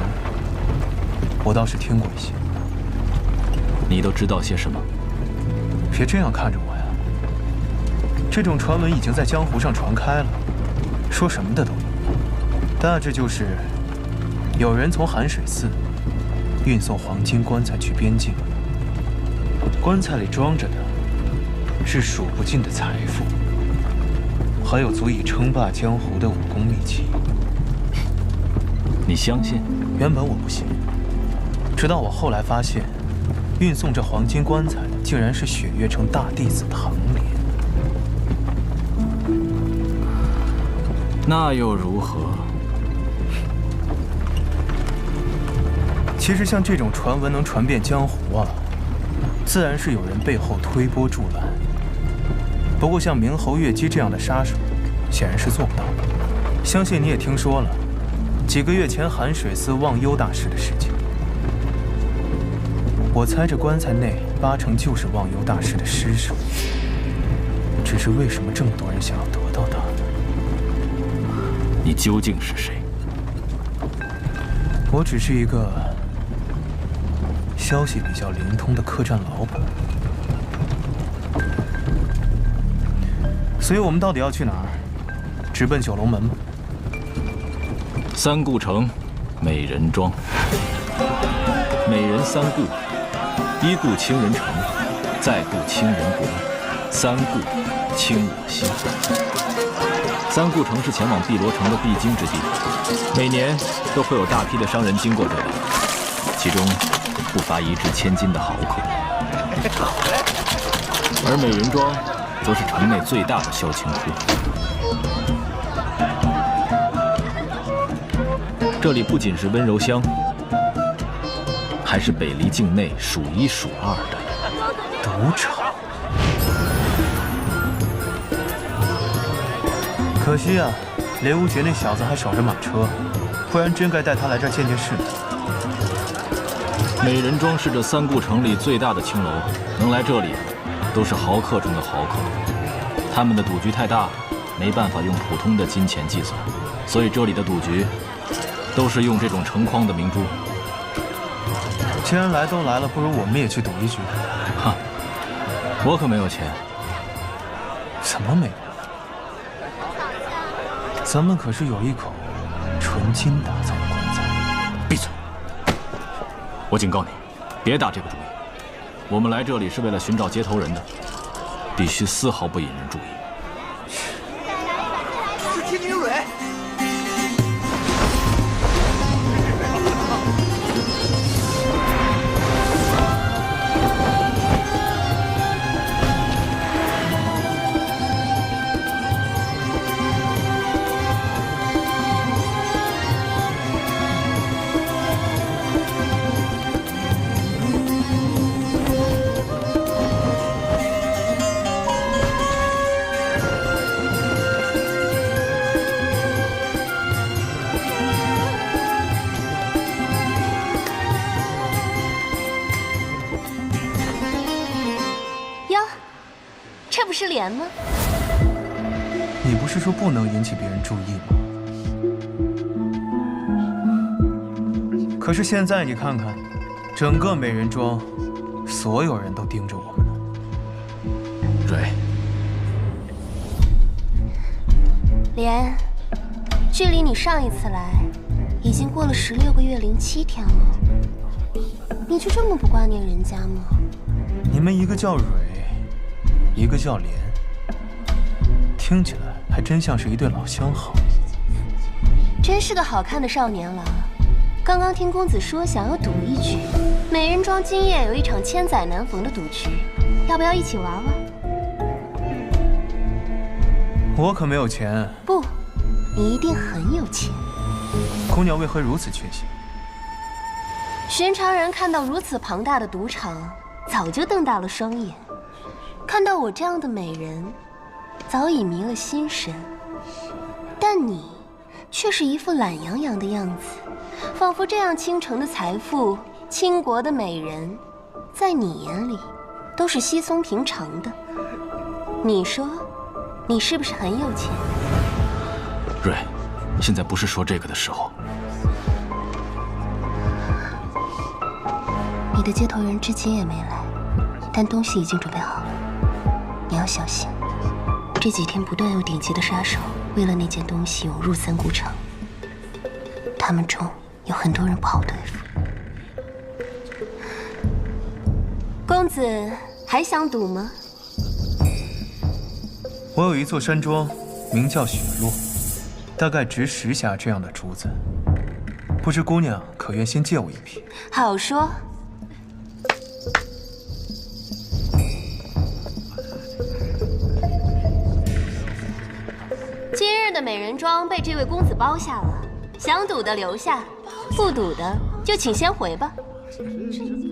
我倒是听过一些。你都知道些什么？别这样看着我呀！这种传闻已经在江湖上传开了，说什么的都有。大致就是有人从寒水寺运送黄金棺材去边境，棺材里装着的是数不尽的财富，还有足以称霸江湖的武功秘籍。你相信？原本我不信，直到我后来发现，运送这黄金棺材的竟然是雪月城大弟子唐莲。那又如何？其实像这种传闻能传遍江湖啊，自然是有人背后推波助澜。不过像明侯月姬这样的杀手，显然是做不到的。相信你也听说了，几个月前寒水寺忘忧大师的事情。我猜这棺材内8成就是忘忧大师的尸首。只是为什么这么多人想要得到他？你究竟是谁？我只是一个消息比较灵通的客栈老板。所以我们到底要去哪儿？直奔九龙门吗？三顾城，美人庄。美人三顾：一顾倾人城，再顾倾人国，三顾倾我心。三顾城是前往碧罗城的必经之地，每年都会有大批的商人经过这里，其中不乏1掷千金的豪客。而美人庄则是城内最大的销情窟。这里不仅是温柔乡，还是北离境内数1数2的赌场。可惜啊，雷无绝那小子还守着马车，不然真该带他来这儿见见世面。美人庄是这三顾城里最大的青楼，能来这里都是豪客中的豪客。他们的赌局太大，没办法用普通的金钱计算，所以这里的赌局都是用这种成筐的明珠。既然来都来了，不如我们也去赌一局。哈，我可没有钱。怎么没有？咱们可是有一口纯金打造的棺材。闭嘴！我警告你，别打这个主意。我们来这里是为了寻找接头人的，必须丝毫不引人注意。是天明蕊。是莲吗？你不是说不能引起别人注意吗？可是现在你看看，整个美人庄，所有人都盯着我们呢。蕊，莲，距离你上一次来，已经过了16个月07天了。你就这么不挂念人家吗？你们一个叫蕊，一个叫莲，听起来还真像是一对老相好。真是个好看的少年郎。刚刚听公子说想要赌一局，美人庄今夜有一场千载难逢的赌局，要不要一起玩玩？我可没有钱。不，你一定很有钱。姑娘为何如此确信？寻常人看到如此庞大的赌场，早就瞪大了双眼。看到我这样的美人，早已迷了心神。但你却是一副懒洋洋的样子，仿佛这样倾城的财富、倾国的美人，在你眼里都是稀松平常的。你说，你是不是很有钱？蕊，现在不是说这个的时候。你的接头人至今也没来，但东西已经准备好了。你要小心，这几天不断有顶级的杀手为了那件东西涌入三顾城，他们中有很多人不好对付。公子还想赌吗？我有一座山庄，名叫雪落，大概值10匣这样的珠子，不知姑娘可愿先借我一批？好说。今日儿的美人庄被这位公子包下了，想赌的留下，不赌的就请先回吧。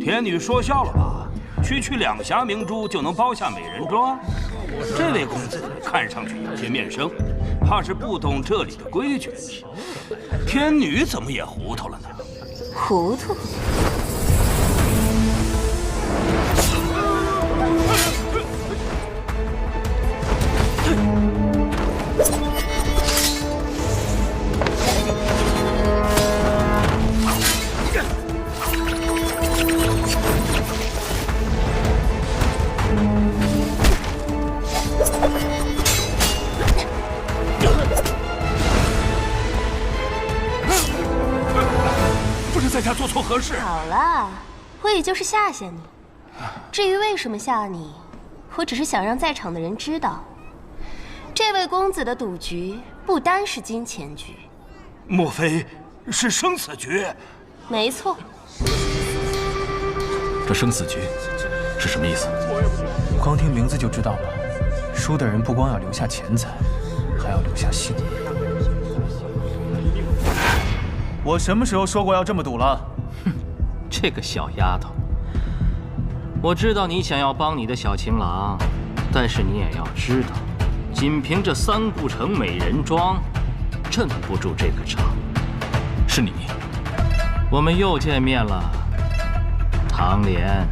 天女说笑了吧？区区2匣明珠就能包下美人庄？这位公子看上去有些面生，怕是不懂这里的规矩。天女怎么也糊涂了呢？糊涂？在家做错何事？好了，我也就是吓吓你。至于为什么吓你，我只是想让在场的人知道，这位公子的赌局不单是金钱局。莫非是生死局？没错。这生死局是什么意思？光听名字就知道了。输的人不光要留下钱财，还要留下性命。我什么时候说过要这么赌了？哼，这个小丫头，我知道你想要帮你的小情郎，但是你也要知道，仅凭这3顾城美人庄，镇不住这个场。是你，我们又见面了，唐莲。